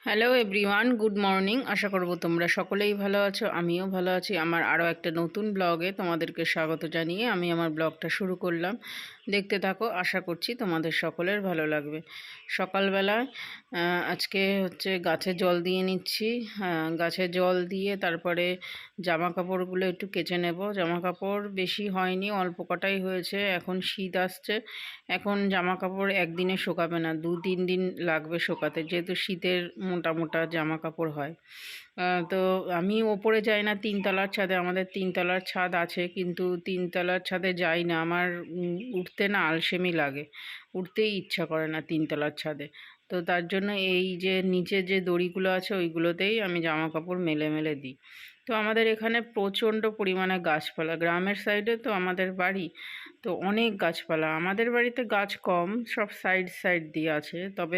Hello everyone, good morning. আশা করব তোমরা সকলেই ভালো আছো, আমিও ভালো আছি। আমার আরও একটা নতুন ব্লগে তোমাদেরকে স্বাগত জানিয়ে আমি আমার ব্লগটা শুরু করলাম। দেখতে থাকো, আশা করছি তোমাদের সকলের ভালো লাগবে। সকালবেলায় আজকে গাছে জল দিয়ে নিচ্ছি। গাছে জল দিয়ে তারপরে জামা কাপড়গুলো একটু কেচে নেব। জামা কাপড় বেশি হয়নি, অল্প কটাই হয়েছে। এখন শীত আসছে, এখন জামা কাপড় একদিনে শুকাবে না, 2-3 দিন লাগবে শুকাতে, যেহেতু শীতের মোটা মোটা জামা কাপড় হয়। তো আমি ওপরে যাই না, তিনতলার ছাদে, আমাদের তিনতলার ছাদ আছে, কিন্তু তিনতলার ছাদে যাই না। আমার উঠতে না আলসেমি লাগে, উঠতেই ইচ্ছা করে না তিনতলার ছাদে। তো তার জন্য এই যে নিচে যে দড়িগুলো আছে ওইগুলোতেই আমি জামা কাপড় মেলে মেলে দিই। তো আমাদের এখানে প্রচণ্ড পরিমাণে গাছপালা, গ্রামের সাইডে তো আমাদের বাড়ি, তো অনেক গাছপালা। আমাদের বাড়িতে গাছ কম, সব সাইড সাইড দিয়ে আছে, তবে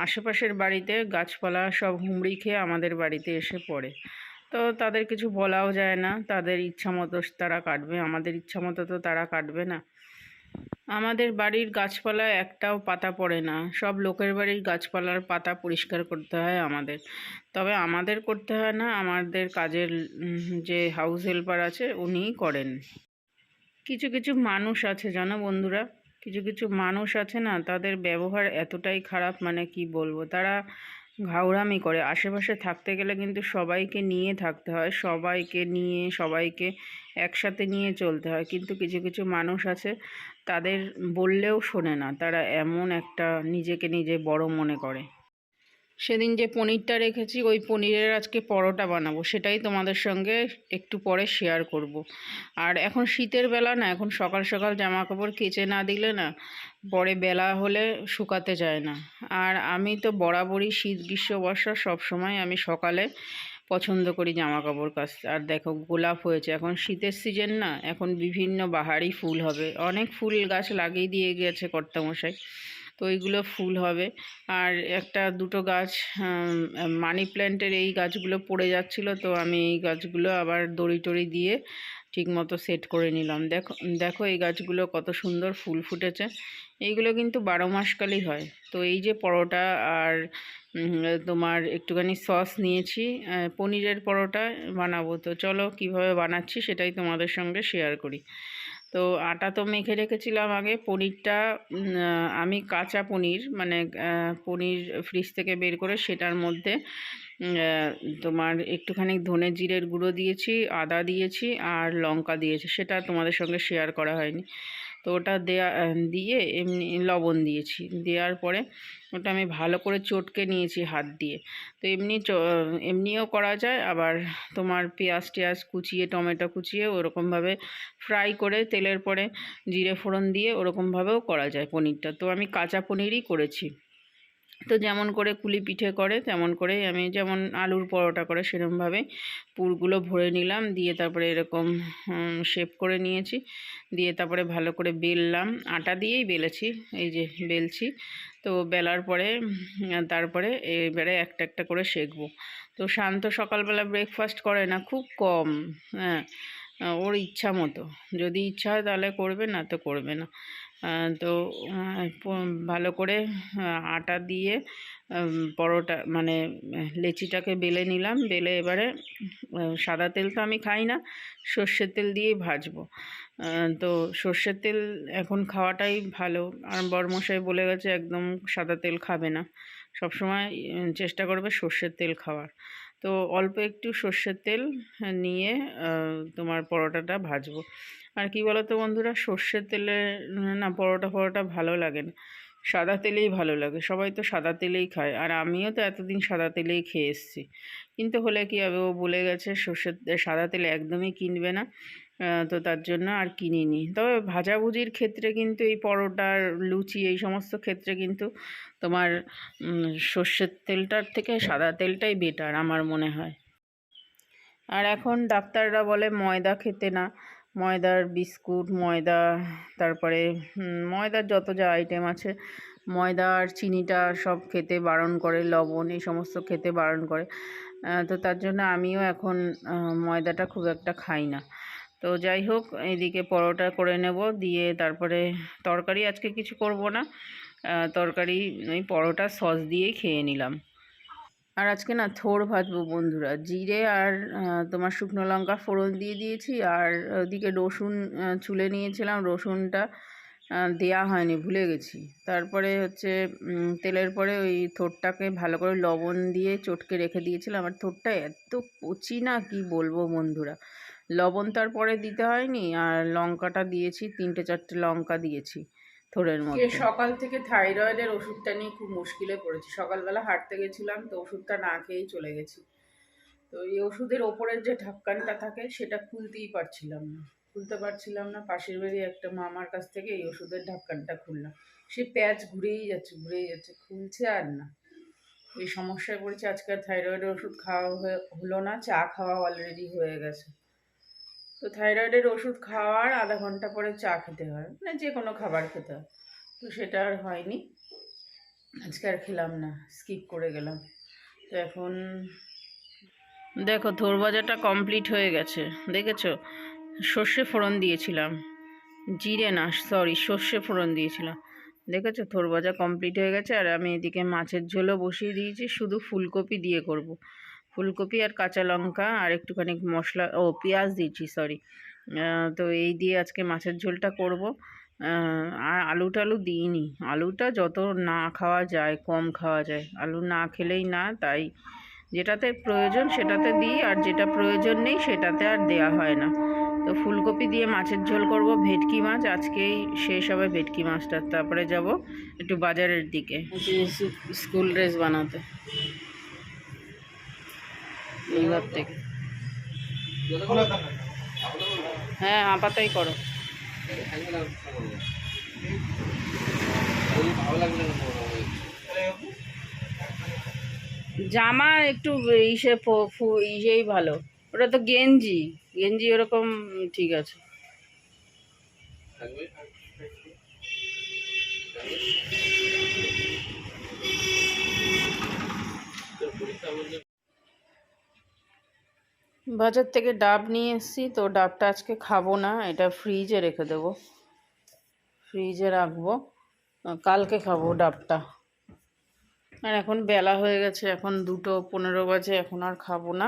আশেপাশের বাড়িতে গাছপালা সব হুমড়ি খেয়ে আমাদের বাড়িতে এসে পড়ে। তো তাদের কিছু বলাও যায় না, তাদের ইচ্ছা মতো তারা কাটবে, আমাদের ইচ্ছা মতো তো তারা কাটবে না। আমাদের বাড়ির গাছপালায় একটাও পাতা পড়ে না, সব লোকের বাড়ির গাছপালার পাতা পরিষ্কার করতে হয় আমাদের। তবে আমাদের করতে হয় না, আমাদের কাজের যে হাউস হেল্পার আছে উনিই করেন। কিছু কিছু মানুষ আছে জানো বন্ধুরা, কিছু কিছু মানুষ আছে না, তাদের ব্যবহার এতটাই খারাপ, মানে কি বলবো, তারা ঘাউড়ামি করে। আশেপাশে থাকতে গেলে কিন্তু সবাইকে নিয়ে থাকতে হয়, সবাইকে নিয়ে সবাইকে একসাথে নিয়ে চলতে হয়, কিন্তু কিছু কিছু মানুষ আছে তাদের বললেও শোনে না, তারা এমন একটা নিজেকে নিজে বড় মনে করে। সেদিন যে পনিরটা রেখেছি, ওই পনিরের আজকে পরোটা বানাবো, সেটাই তোমাদের সঙ্গে একটু পরে শেয়ার করব। আর এখন শীতের বেলা না, এখন সকাল সকাল জামা কাপড় কেচে না দিলে না, পরে বেলা হলে শুকাতে যায় না। আর আমি তো বরাবরই শীত গ্রীষ্ম বর্ষা সবসময় আমি সকালে পছন্দ করি জামা কাপড় কাচতে। আর দেখো গোলাপ হয়েছে, এখন শীতের সিজন না, এখন বিভিন্ন বাহারি ফুল হবে, অনেক ফুল গাছ লাগিয়ে দিয়ে গেছে কর্তামশাই, তো ওইগুলো ফুল হবে। আর একটা দুটো গাছ মানি প্ল্যান্টের এই গাছগুলো পড়ে যাচ্ছিলো, তো আমি এই গাছগুলো আবার দড়ি টড়ি দিয়ে ঠিক মতো সেট করে নিলাম। দেখো দেখো এই গাছগুলো কত সুন্দর ফুল ফুটেছে। এইগুলো কিন্তু 12 মাসকালই হয়। তো এই যে পরোটা আর তোমার একটুখানি সস নিয়েছি, পনিরের পরোটা বানাবো। তো চলো কিভাবে বানাচ্ছি সেটাই তোমাদের সঙ্গে শেয়ার করি। তো আটা তো মেখে রেখেছিলাম আগে। পনিরটা আমি কাঁচা পনির, মানে পনির ফ্রিজ থেকে বের করে সেটার মধ্যে তোমার একটুখানি ধনে জিরের গুঁড়ো দিয়েছি, আদা দিয়েছি আর লঙ্কা দিয়েছি, সেটা তোমাদের সঙ্গে শেয়ার করা হয়নি। তো ওটা দিয়ে এমনি লবণ দিয়েছি, দেওয়ার পরে ওটা আমি ভালো করে চটকে নিয়েছি হাত দিয়ে। তো এমনিও করা যায়, আবার তোমার পেঁয়াজ টেয়াজ কুচিয়ে, টমেটো কুচিয়ে ওরকমভাবে ফ্রাই করে তেলের পরে জিরে ফোড়ন দিয়ে ওরকমভাবেও করা যায় পনিরটা। তো আমি কাঁচা পনিরই করেছি। তো যেমন করে কুলি পিঠে করে তেমন করেই আমি, যেমন আলুর পরোটা করে সেরকমভাবে পুরগুলো ভরে নিলাম, দিয়ে তারপরে এরকম শেপ করে নিয়েছি, দিয়ে তারপরে ভালো করে বেললাম। আটা দিয়েই বেলেছি, এই যে বেলছি। তো বেলার পরে তারপরে এবারে একটা একটা করে সেঁকবো। তো শান্ত সকালবেলা ব্রেকফাস্ট করে না, খুব কম। হ্যাঁ, ওর ইচ্ছা মতো, যদি ইচ্ছা হয় তাহলে করবে, না তো করবে না। তো ভালো করে আটা দিয়ে পরোটা মানে লেচিটাকে বেলে নিলাম। বেলে এবারে সাদা তেল তো আমি খাই না, সর্ষের তেল দিয়েই ভাজবো। তো সর্ষের তেল এখন খাওয়াটাই ভালো। আর বরমশাই বলে গেছে একদম সাদা তেল খাবে না, সবসময় চেষ্টা করবে সর্ষের তেল খাওয়ার। তো অল্প একটু সর্ষের তেল নিয়ে তোমার পরোটাটা ভাজবো। আর কি বলো তো বন্ধুরা, সর্ষের তেলে না পরোটা ভালো লাগে না, সাদা তেলেই ভালো লাগে। সবাই তো সাদা তেলেই খায়, আর আমিও তো এতদিন সাদা তেলেই খেয়ে এসেছি। কিন্তু হলে কী হবে, ও বলে গেছে সাদা তেল একদমই কিনবে না। তো তার জন্য আর কিনিনি। তবে ভাজাভুজির ক্ষেত্রে কিন্তু এই পরোটার লুচি এই সমস্ত ক্ষেত্রে কিন্তু তোমার সর্ষের তেলটার থেকে সাদা তেলটাই বেটার আমার মনে হয়। আর এখন ডাক্তাররা বলে ময়দা খেতে না, ময়দার বিস্কুট, ময়দা, তারপরে ময়দার যত যা আইটেম আছে, ময়দা আর চিনিটা সব খেতে বারণ করে, লবণ এই সমস্ত খেতে বারণ করে। তো তার জন্য আমিও এখন ময়দাটা খুব একটা খাই না। তো যাই হোক, এদিকে পরোটা করে নেব, দিয়ে তারপরে তরকারি আজকে কিছু করব না, তরকারি ওই পরোটা সস দিয়েই খেয়ে নিলাম। আর আজকে না থোড় ভাজবো বন্ধুরা, জিরে আর তোমার শুকনো লঙ্কা ফোড়ন দিয়ে দিয়েছি, আর ওদিকে রসুন ছুলে নিয়েছিলাম, রসুনটা দেয়া হয়নি, ভুলে গেছি। তারপরে হচ্ছে তেলের পরে ওই থোড়টাকে ভালো করে লবণ দিয়ে চটকে রেখে দিয়েছিলাম। আর থোড়টা এত কচি না, কি বলবো বন্ধুরা। লবণ তারপরে দিতে হয়নি, আর লঙ্কাটা দিয়েছি, 3-4টে লঙ্কা দিয়েছি থোড়ের মধ্যে। সকাল থেকে থাইরয়েডের ওষুধটা নিয়ে খুব মুশকিলে পড়েছি। সকালবেলা হাঁটতে গেছিলাম, তো ওষুধটা না খেয়েই চলে গেছি। তো এই ওষুধের ওপরের যে ঢাক্কানটা থাকে সেটা খুলতেই পারছিলাম না। পাশের বাড়ি একটা মামার কাছ থেকে এই ওষুধের ঢাক্কানটা খুললাম, সে প্যাচ ঘুরেই যাচ্ছে, খুলছে আর না। এই সমস্যায় পড়েছে। আজকে থাইরয়েডের ওষুধ খাওয়া হলো না, চা খাওয়া অলরেডি হয়ে গেছে। তো থাইরয়েডের ওষুধ খাওয়ার আধা ঘন্টা পরে চা খেতে হয়, মানে যে কোনো খাবার খেতে হয়। তো সেটা আর হয়নি, আজকে আর খেলাম না, স্কিপ করে গেলাম। তো এখন দেখো থোর ভাজাটা কমপ্লিট হয়ে গেছে, দেখেছো? সর্ষে ফোড়ন দিয়েছিলাম, জিরে না সরি সর্ষে ফোড়ন দিয়েছিলাম, দেখেছো? থোর ভাজা কমপ্লিট হয়ে গেছে। আর আমি এদিকে মাছের ঝোলও বসিয়ে দিয়েছি, শুধু ফুলকপি দিয়ে করব। ফুলকপি আর কাঁচা লঙ্কা আর একটুখানি মশলা, পেঁয়াজ দিয়েছি সরি। তো এই দিয়ে আজকে মাছের ঝোলটা করব। আর আলু টালু দিইনি, আলুটা যত না খাওয়া যায়, কম খাওয়া যায়, আলু না খেলেই না, তাই যেটাতে প্রয়োজন সেটাতে দিই, আর যেটা প্রয়োজন নেই সেটাতে আর দেয়া হয় না। তো ফুলকপি দিয়ে মাছের ঝোল করব। ভেটকি মাছ আজকেই শেষ হবে, ভেটকি মাছটা। তারপরে যাব একটু বাজারের দিকে স্কুল ড্রেস বানাতে এইবার থেকে। হ্যাঁ আপাতই করো। জামা একটু ইসেই ভালো, ওটা তো গেঞ্জি, গেঞ্জি ওরকম ঠিক আছে। বাজার থেকে ডাব নিয়ে এসেছি, তো ডাবটা আজকে খাবো না, এটা ফ্রিজে রেখে দেবো, ফ্রিজে রাখবো, কালকে খাবো ডাবটা। আর এখন বেলা হয়ে গেছে, এখন 2:15 বাজে, এখন আর খাবো না।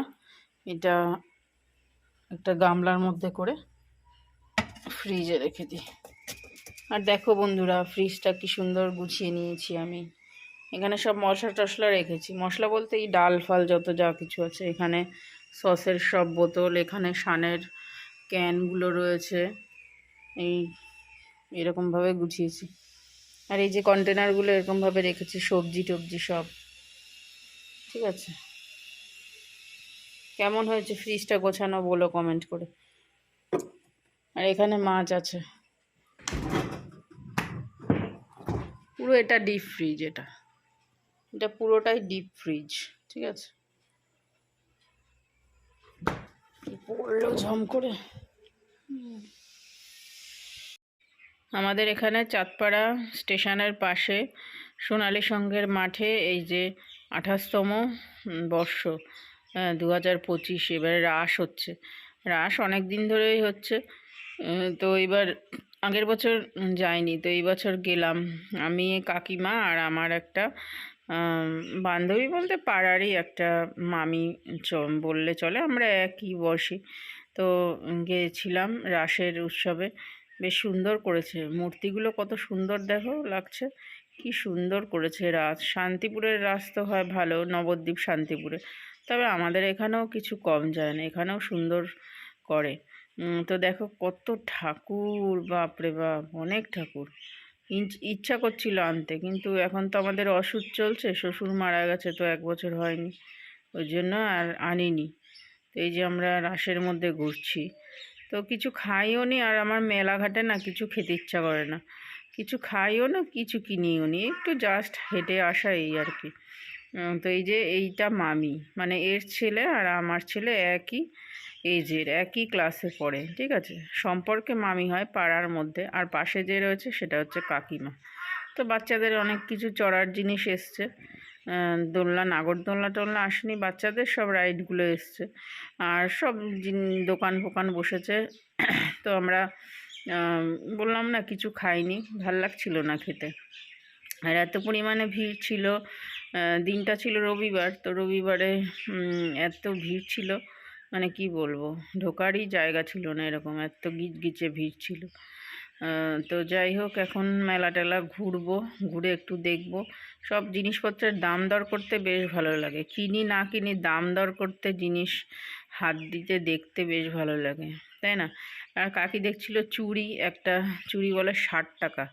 এটা একটা গামলার মধ্যে করে ফ্রিজে রেখে দিই। আর দেখো বন্ধুরা, ফ্রিজটা কি সুন্দর গুছিয়ে নিয়েছি আমি। এখানে সব মশলা টশলা রেখেছি, মশলা বলতে এই ডাল ফাল যত যা কিছু আছে। এখানে সসের সব বোতল, এখানে সানের ক্যানগুলো রয়েছে, এই এরকমভাবে গুছিয়েছি। আর এই যে কন্টেনারগুলো এরকমভাবে রেখেছি, সবজি টবজি সব। ঠিক আছে, কেমন হয়েছে ফ্রিজটা গোছানো বলো কমেন্ট করে। আর এখানে মাছ আছে, পুরো এটা ডিপ ফ্রিজ, এটা পুরোটাই ডিপ ফ্রিজ। ঠিক আছে, পড়লো ঝম করে। আমাদের এখানে চাঁদপাড়া স্টেশনের পাশে সোনালী সংঘের মাঠে এই যে 28তম বর্ষ 2025, এবারে রাস হচ্ছে। রাস অনেক দিন ধরেই হচ্ছে, তো এবার আগের বছর যাইনি, তো এই বছর গেলাম। আমি, কাকিমা আর আমার একটা বান্ধবী বলতে পাড়ারই একটা মামি বললে চলে, আমরা একই বয়সী। তো গিয়েছিলাম রাসের উৎসবে। বেশ সুন্দর করেছে, মূর্তিগুলো কত সুন্দর দেখো লাগছে, কি সুন্দর করেছে রাস। শান্তিপুরের রাস তো হয় ভালো, নবদ্বীপ শান্তিপুরে, তবে আমাদের এখানেও কিছু কম যায় না, এখানেও সুন্দর করে। তো দেখো কত ঠাকুর, বাপরে বাপ, অনেক ঠাকুর। ইচ্ছা করছিল আনতে, কিন্তু এখন তো আমাদের অসুখ চলছে, শ্বশুর মারা গেছে, তো 1 বছর হয়নি, ওই জন্য আর আনিনি। তো এই যে আমরা রাসের মধ্যে ঘুরছি, তো কিছু খাইও নি, আর আমার মেলাঘাটে না কিছু খেতে ইচ্ছা করে না, কিছু খাইও না, কিছু কিনিও নি, একটু জাস্ট হেঁটে আসা এই আর কি। তো এই যে এইটা মামি, মানে এর ছেলে আর আমার ছেলে একই এজের, একই ক্লাসে পড়ে। ঠিক আছে, সম্পর্কে মামি হয় পাড়ার মধ্যে। আর পাশে যে রয়েছে সেটা হচ্ছে কাকিমা। তো বাচ্চাদের অনেক কিছু চড়ার জিনিস এসছে, দোলনা, নাগরদোলনা টোলনা আসেনি, বাচ্চাদের সব রাইডগুলো এসছে, আর সব দোকান ফোকান বসেছে। তো আমরা বললাম না কিছু খাইনি, ভাল লাগছিল না খেতে, আর এত পরিমাণে ভিড় ছিল, দিনটা ছিল রবিবার, তো রবিবারে এত ভিড় ছিল, মানে কি বলবো, ঢোকারই জায়গা ছিল না, এরকম এত গিজগিজে ভিড় ছিল। তো যাই হোক, এখন মেলা টেলা ঘুরবো, ঘুরে একটু দেখবো। সব জিনিসপত্রের দাম দর করতে বেশ ভালো লাগে, কিনি না কিনি দাম দর করতে, জিনিস হাত দিতে দেখতে বেশ ভালো লাগে, তাই না? আর কাকি দেখছিল চুড়ি, একটা চুড়ি বলে 60 টাকা।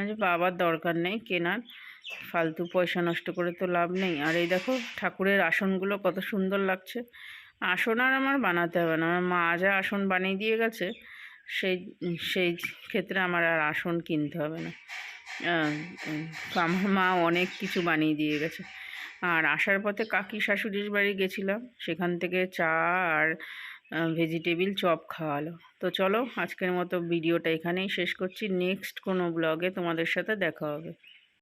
যে বাবার দরকার নেই কেনার, ফালতু পয়সা নষ্ট করে তো লাভ নেই। আর এই দেখো ঠাকুরের আসনগুলো কত সুন্দর লাগছে। আসন আর আমার বানাতে হবে না, আমার মা যা আসন বানিয়ে দিয়ে গেছে, সেই সেই ক্ষেত্রে আমার আর আসন কিনতে হবে না। আমার মা অনেক কিছু বানিয়ে দিয়ে গেছে। আর আসার পথে কাকি শাশুড়ির বাড়ি গেছিলাম, সেখান থেকে চা আর ভেজিটেবিল চপ খাওয়ালো। তো চলো, আজকের মতো ভিডিওটা এখানেই শেষ করছি। নেক্সট কোনো ব্লগে তোমাদের সাথে দেখা হবে।